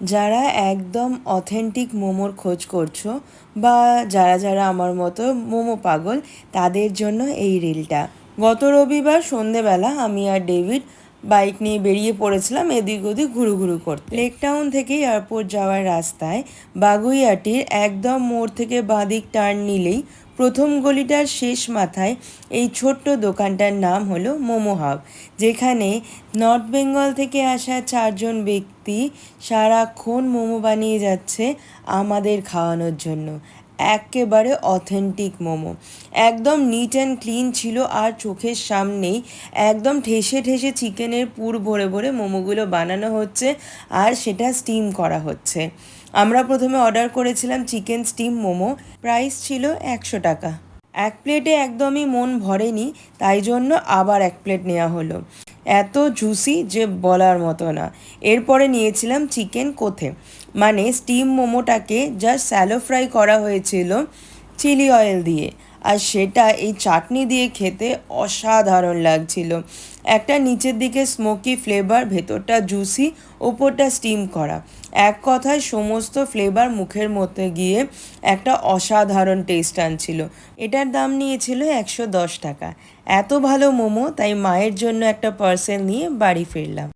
যারা একদম অথেন্টিক মোমোর খোঁজ করছো বা যারা আমার মতো মোমো পাগল, তাদের জন্য এই রিলটা। গত রবিবার সন্ধেবেলা আমি আর ডেভিড বাইক নিয়ে বেরিয়ে পড়েছিলাম এদিক ওদিক ঘুরু করতে। লেক টাউন থেকে এয়ারপোর্ট যাওয়ার রাস্তায় বাগুইআটির একদম মোড় থেকে বাঁদিক টার্ন নিলেই প্রথম গলিটার শেষ মাথায় এই ছোট্ট দোকানটার নাম হলো মোমো হাব, যেখানে নর্থ বেঙ্গল থেকে আসা 4জন ব্যক্তি সারাক্ষণ মোমো বানিয়ে যাচ্ছে আমাদের খাওয়ানোর জন্য। একেবারে অথেন্টিক মোমো, একদম নিট অ্যান্ড ক্লিন ছিল, আর চোখের সামনেই একদম ঠেসে ঠেসে চিকেনের পুর ভরে ভরে মোমোগুলো বানানো হচ্ছে আর সেটা স্টিম করা হচ্ছে। আমরা প্রথমে অর্ডার করেছিলাম চিকেন স্টিম মোমো, প্রাইস ছিল 100 টাকা। এক প্লেটে একদমই মন ভরেনি, তাই জন্য আবার এক প্লেট নেওয়া হলো। এত জুসি যে বলার মতো না। এরপরে নিয়েছিলাম চিকেন কোথে, মানে স্টিম মোমোটাকে জাস্ট স্যালো ফ্রাই করা হয়েছিল চিলি অয়েল দিয়ে, আর সেটা এই চাটনি দিয়ে খেতে অসাধারণ লাগছিল। একটা নিচের দিকে স্মোকি ফ্লেভার, ভেতরটা জুসি, ওপরটা স্টিম করা। এক কথায় সমস্ত ফ্লেভার মুখের মধ্যে গিয়ে একটা অসাধারণ টেস্ট আনছিল। এটার দাম নিয়েছিল 110 টাকা। এত ভালো মোমো, তাই মায়ের জন্য একটা পার্সেল নিয়ে বাড়ি ফিরলাম।